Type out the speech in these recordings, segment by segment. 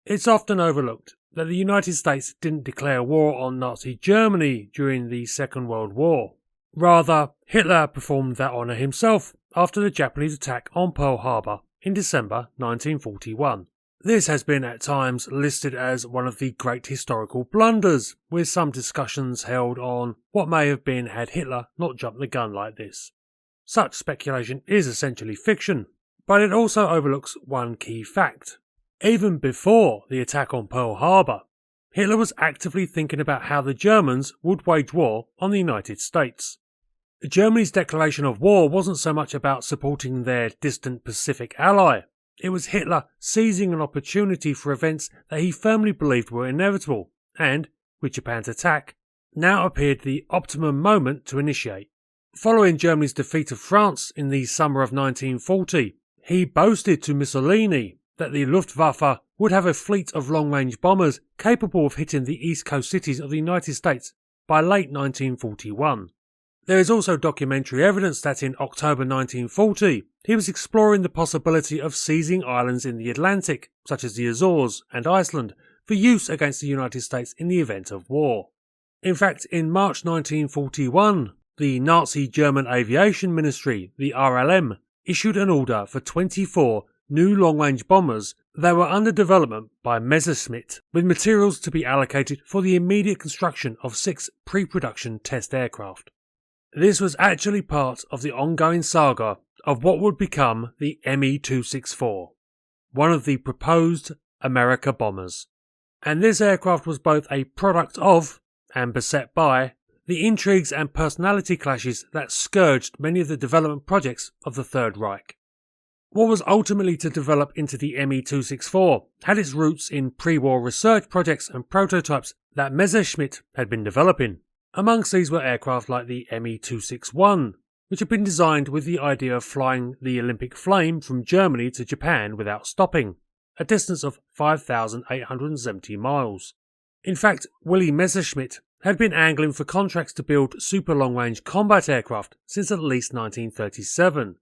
It's often overlooked that the United States didn't declare war on Nazi Germany during the Second World War. Rather, Hitler performed that honour himself after the Japanese attack on Pearl Harbor in December 1941. This has been at times listed as one of the great historical blunders, with some discussions held on what may have been had Hitler not jumped the gun like this. Such speculation is essentially fiction, but it also overlooks one key fact. Even before the attack on Pearl Harbor, Hitler was actively thinking about how the Germans would wage war on the United States. Germany's declaration of war wasn't so much about supporting their distant Pacific ally. It was Hitler seizing an opportunity for events that he firmly believed were inevitable and, with Japan's attack, now appeared the optimum moment to initiate. Following Germany's defeat of France in the summer of 1940, he boasted to Mussolini that the Luftwaffe would have a fleet of long-range bombers capable of hitting the east coast cities of the United States by late 1941. There is also documentary evidence that in October 1940, he was exploring the possibility of seizing islands in the Atlantic, such as the Azores and Iceland, for use against the United States in the event of war. In fact, in March 1941, the Nazi German Aviation Ministry, the RLM, issued an order for 24 new long-range bombers that were under development by Messerschmitt, with materials to be allocated for the immediate construction of 6 pre-production test aircraft. This was actually part of the ongoing saga of what would become the Me-264, one of the proposed Amerika bombers. And this aircraft was both a product of, and beset by, the intrigues and personality clashes that scourged many of the development projects of the Third Reich. What was ultimately to develop into the Me-264 had its roots in pre-war research projects and prototypes that Messerschmitt had been developing. Amongst these were aircraft like the Me-261, which had been designed with the idea of flying the Olympic Flame from Germany to Japan without stopping, a distance of 5,870 miles. In fact, Willy Messerschmitt had been angling for contracts to build super long-range combat aircraft since at least 1937,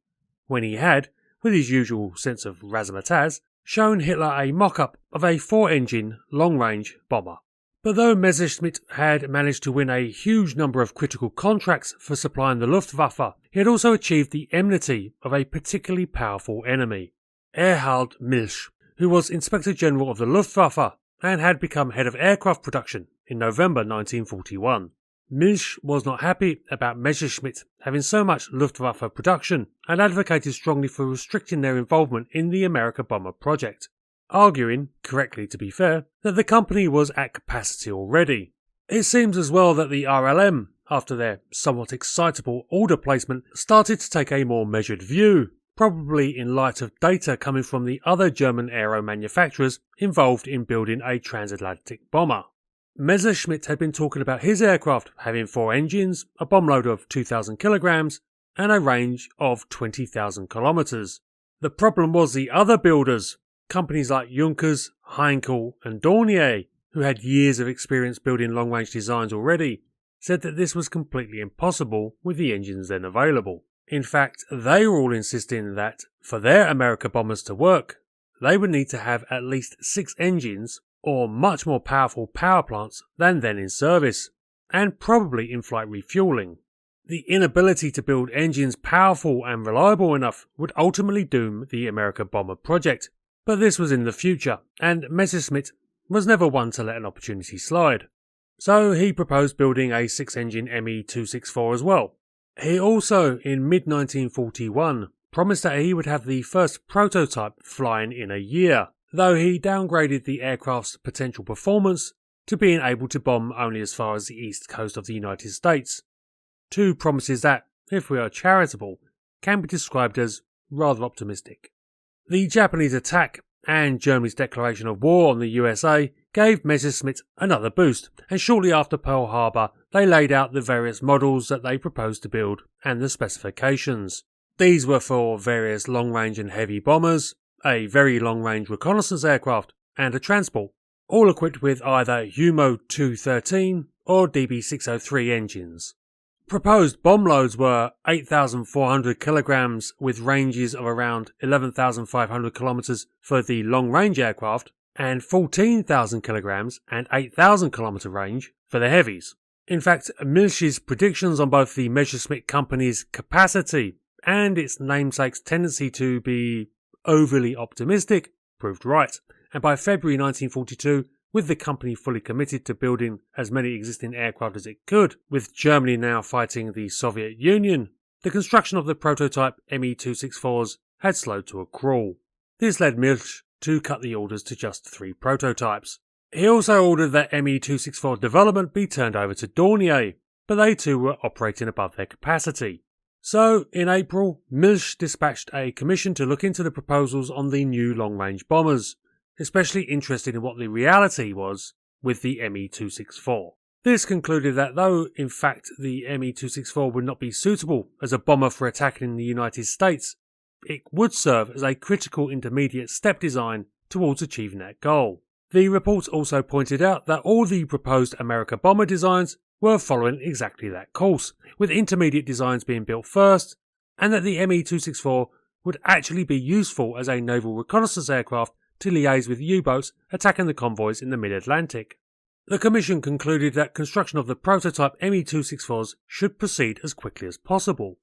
when he had, with his usual sense of razzmatazz, shown Hitler a mock-up of a 4-engine long-range bomber. But though Messerschmitt had managed to win a huge number of critical contracts for supplying the Luftwaffe, he had also achieved the enmity of a particularly powerful enemy, Erhard Milch, who was Inspector General of the Luftwaffe and had become head of aircraft production in November 1941. Milch was not happy about Messerschmitt having so much Luftwaffe production and advocated strongly for restricting their involvement in the Amerika bomber project, arguing, correctly to be fair, that the company was at capacity already. It seems as well that the RLM, after their somewhat excitable order placement, started to take a more measured view, probably in light of data coming from the other German aero manufacturers involved in building a transatlantic bomber. Messerschmitt had been talking about his aircraft having 4 engines, a bomb load of 2,000 kilograms, and a range of 20,000 kilometers. The problem was the other builders, companies like Junkers, Heinkel and Dornier, who had years of experience building long-range designs already, said that this was completely impossible with the engines then available. In fact, they were all insisting that, for their Amerika bombers to work, they would need to have at least 6 engines or much more powerful power plants than then in service, and probably in-flight refueling. The inability to build engines powerful and reliable enough would ultimately doom the Amerika bomber project, but this was in the future, and Messerschmitt was never one to let an opportunity slide. So he proposed building a 6-engine Me-264 as well. He also, in mid-1941, promised that he would have the first prototype flying in a year, though he downgraded the aircraft's potential performance to being able to bomb only as far as the east coast of the United States. 2 promises that, if we are charitable, can be described as rather optimistic. The Japanese attack and Germany's declaration of war on the USA gave Messerschmitt another boost, and shortly after Pearl Harbor they laid out the various models that they proposed to build and the specifications. These were for various long-range and heavy bombers, a very long-range reconnaissance aircraft, and a transport, all equipped with either Humo 213 or DB603 engines. Proposed bomb loads were 8,400 kilograms with ranges of around 11,500 kilometers for the long-range aircraft and 14,000 kilograms and 8,000 kilometer range for the heavies. In fact, Milch's predictions on both the Messerschmitt company's capacity and its namesake's tendency to be overly optimistic proved right, and by February 1942, with the company fully committed to building as many existing aircraft as it could, with Germany now fighting the Soviet Union, the construction of the prototype Me-264s had slowed to a crawl. This led Milch to cut the orders to just 3 prototypes. He also ordered that Me-264 development be turned over to Dornier, but they too were operating above their capacity. So, in April, Milch dispatched a commission to look into the proposals on the new long-range bombers, especially interested in what the reality was with the Me-264. This concluded that though, in fact, the Me-264 would not be suitable as a bomber for attacking the United States, it would serve as a critical intermediate step design towards achieving that goal. The report also pointed out that all the proposed Amerika bomber designs were following exactly that course, with intermediate designs being built first, and that the Me-264 would actually be useful as a naval reconnaissance aircraft to liaise with U-boats attacking the convoys in the mid-Atlantic. The Commission concluded that construction of the prototype Me-264s should proceed as quickly as possible.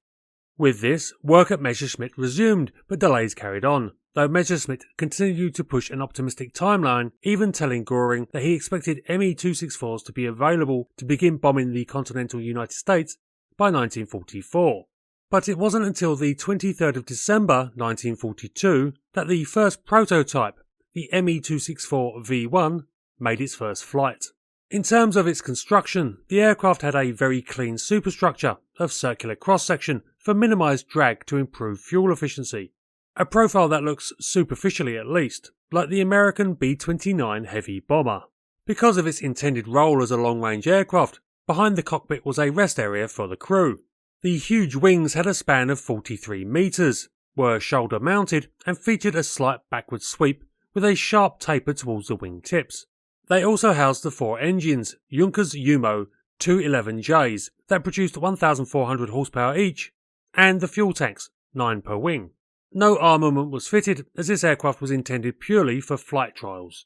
With this, work at Messerschmitt resumed, but delays carried on, though Messerschmitt continued to push an optimistic timeline, even telling Göring that he expected Me-264s to be available to begin bombing the continental United States by 1944. But it wasn't until the 23rd of December 1942 that the first prototype, the Me-264 V1, made its first flight. In terms of its construction, the aircraft had a very clean superstructure of circular cross-section for minimised drag to improve fuel efficiency, a profile that looks, superficially at least, like the American B-29 heavy bomber. Because of its intended role as a long-range aircraft, behind the cockpit was a rest area for the crew. The huge wings had a span of 43 metres, were shoulder-mounted and featured a slight backward sweep with a sharp taper towards the wing tips. They also housed the 4 engines, Junkers Umo 211Js, that produced 1,400 horsepower each, and the fuel tanks, 9 per wing. No armament was fitted, as this aircraft was intended purely for flight trials.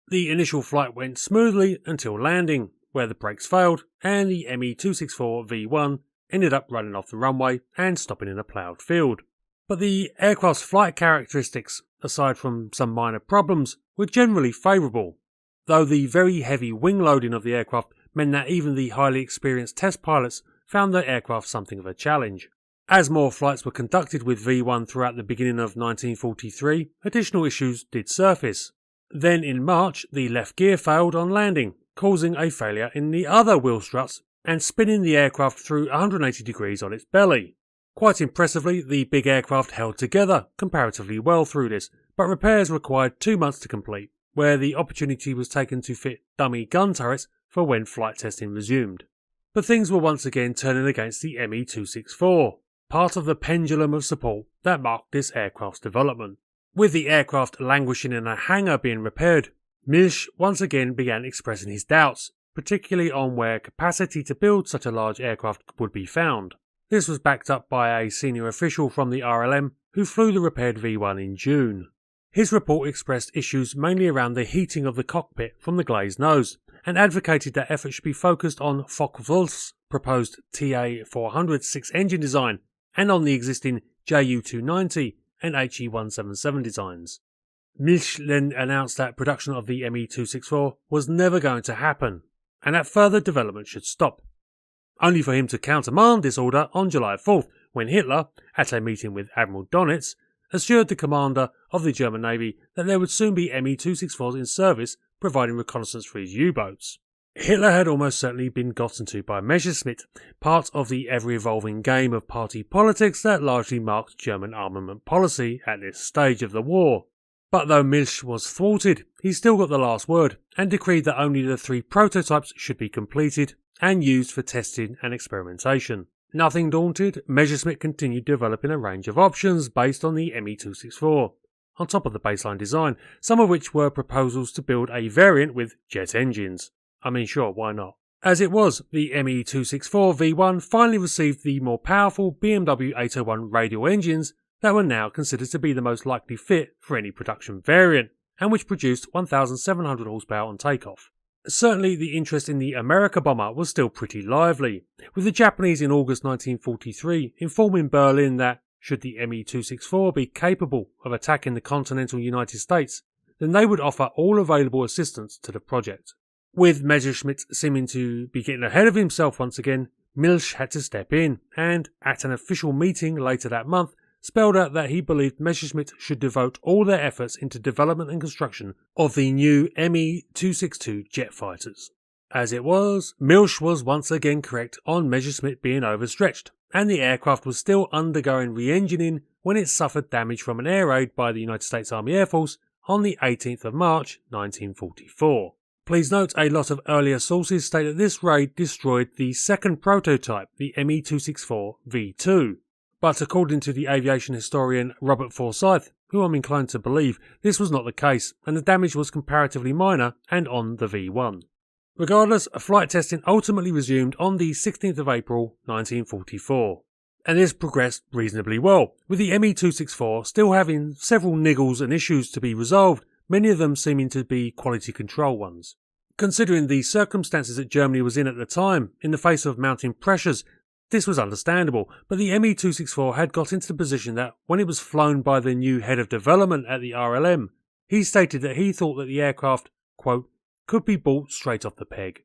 The initial flight went smoothly until landing, where the brakes failed, and the Me-264 V1 ended up running off the runway and stopping in a ploughed field. But the aircraft's flight characteristics, aside from some minor problems, were generally favourable, though the very heavy wing loading of the aircraft meant that even the highly experienced test pilots found the aircraft something of a challenge. As more flights were conducted with V1 throughout the beginning of 1943, additional issues did surface. Then in March, the left gear failed on landing, causing a failure in the other wheel struts and spinning the aircraft through 180 degrees on its belly. Quite impressively, the big aircraft held together comparatively well through this, but repairs required 2 months to complete, where the opportunity was taken to fit dummy gun turrets for when flight testing resumed. But things were once again turning against the Me-264, part of the pendulum of support that marked this aircraft's development. With the aircraft languishing in a hangar being repaired, Milch once again began expressing his doubts, particularly on where capacity to build such a large aircraft would be found. This was backed up by a senior official from the RLM who flew the repaired V1 in June. His report expressed issues mainly around the heating of the cockpit from the glazed nose, and advocated that effort should be focused on Focke-Wulf's proposed TA-400 6-engine design and on the existing Ju-290 and HE-177 designs. Milch then announced that production of the Me-264 was never going to happen, and that further development should stop, only for him to countermand this order on July 4th, when Hitler, at a meeting with Admiral Donitz, assured the commander of the German Navy that there would soon be Me-264s in service providing reconnaissance for his U-boats. Hitler had almost certainly been gotten to by Messerschmitt, part of the ever-evolving game of party politics that largely marked German armament policy at this stage of the war. But though Milch was thwarted, he still got the last word and decreed that only the 3 prototypes should be completed and used for testing and experimentation. Nothing daunted, Messerschmitt continued developing a range of options based on the Me-264, on top of the baseline design, some of which were proposals to build a variant with jet engines. I mean, sure, why not? As it was, the Me-264 V1 finally received the more powerful BMW 801 radial engines that were now considered to be the most likely fit for any production variant, and which produced 1,700 horsepower on takeoff. Certainly the interest in the Amerika bomber was still pretty lively, with the Japanese in August 1943 informing Berlin that, should the Me-264 be capable of attacking the continental United States, then they would offer all available assistance to the project. With Messerschmitt seeming to be getting ahead of himself once again, Milch had to step in and, at an official meeting later that month, spelled out that he believed Messerschmitt should devote all their efforts into development and construction of the new Me-262 jet fighters. As it was, Milch was once again correct on Messerschmitt being overstretched, and the aircraft was still undergoing re-engining when it suffered damage from an air raid by the United States Army Air Force on the 18th of March 1944. Please note, a lot of earlier sources state that this raid destroyed the second prototype, the Me-264 V2. But according to the aviation historian Robert Forsyth, who I'm inclined to believe, this was not the case, and the damage was comparatively minor and on the V1. Regardless, flight testing ultimately resumed on the 16th of April 1944. And this progressed reasonably well, with the Me-264 still having several niggles and issues to be resolved, many of them seeming to be quality control ones. Considering the circumstances that Germany was in at the time, in the face of mounting pressures, this was understandable, but the Me-264 had got into the position that when it was flown by the new head of development at the RLM, he stated that he thought that the aircraft, quote, could be bought straight off the peg.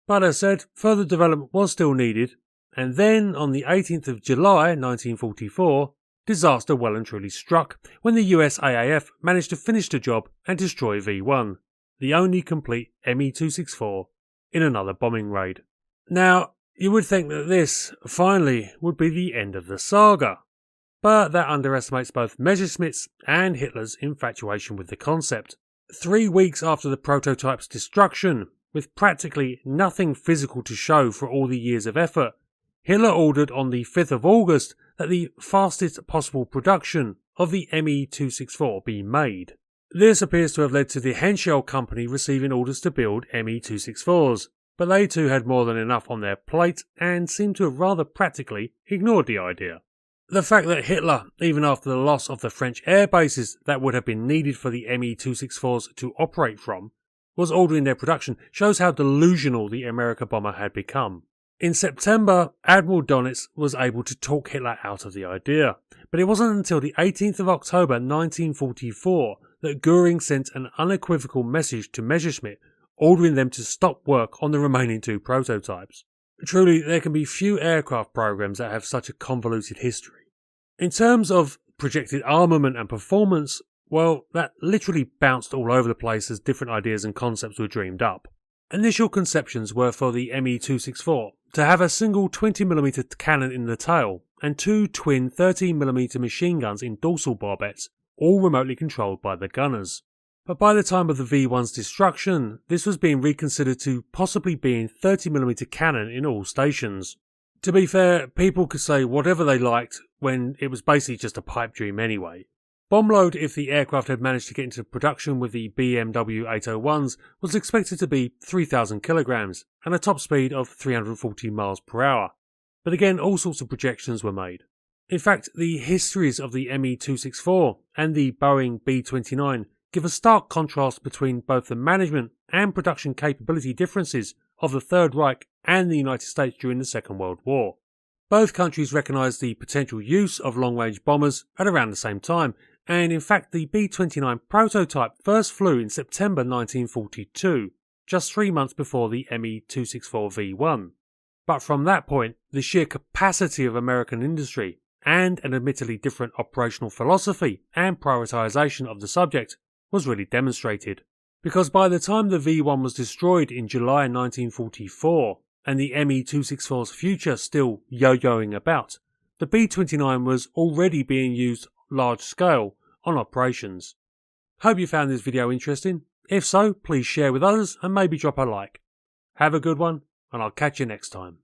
But as said, further development was still needed, and then on the 18th of July 1944, disaster well and truly struck when the US AAF managed to finish the job and destroy V1, the only complete Me-264, in another bombing raid. Now, you would think that this, finally, would be the end of the saga, but that underestimates both Messerschmitt's and Hitler's infatuation with the concept. 3 weeks after the prototype's destruction, with practically nothing physical to show for all the years of effort, Hitler ordered on the 5th of August that the fastest possible production of the Me-264 be made. This appears to have led to the Henschel company receiving orders to build Me-264s, but they too had more than enough on their plate and seemed to have rather practically ignored the idea. The fact that Hitler, even after the loss of the French air bases that would have been needed for the Me-264s to operate from, was ordering their production shows how delusional the Amerika bomber had become. In September, Admiral Dönitz was able to talk Hitler out of the idea, but it wasn't until the 18th of October 1944 that Göring sent an unequivocal message to Messerschmitt ordering them to stop work on the remaining 2 prototypes. Truly, there can be few aircraft programs that have such a convoluted history. In terms of projected armament and performance, well, that literally bounced all over the place as different ideas and concepts were dreamed up. Initial conceptions were for the Me-264 to have a single 20mm cannon in the tail and 2 twin 13mm machine guns in dorsal barbettes, all remotely controlled by the gunners. But by the time of the V1's destruction, this was being reconsidered to possibly being 30mm cannon in all stations. To be fair, people could say whatever they liked when it was basically just a pipe dream anyway. Bomb load, if the aircraft had managed to get into production with the BMW 801s, was expected to be 3,000 kilograms and a top speed of 340 miles per hour. But again, all sorts of projections were made. In fact, the histories of the Me-264 and the Boeing B-29 give a stark contrast between both the management and production capability differences of the Third Reich and the United States during the Second World War. Both countries recognised the potential use of long-range bombers at around the same time, and in fact the B-29 prototype first flew in September 1942, just 3 months before the Me-264 V1. But from that point, the sheer capacity of American industry, and an admittedly different operational philosophy and prioritisation of the subject, was really demonstrated. Because by the time the V1 was destroyed in July 1944, and the Me-264's future still yo-yoing about, the B-29 was already being used large scale on operations. Hope you found this video interesting. If so, please share with others and maybe drop a like. Have a good one, and I'll catch you next time.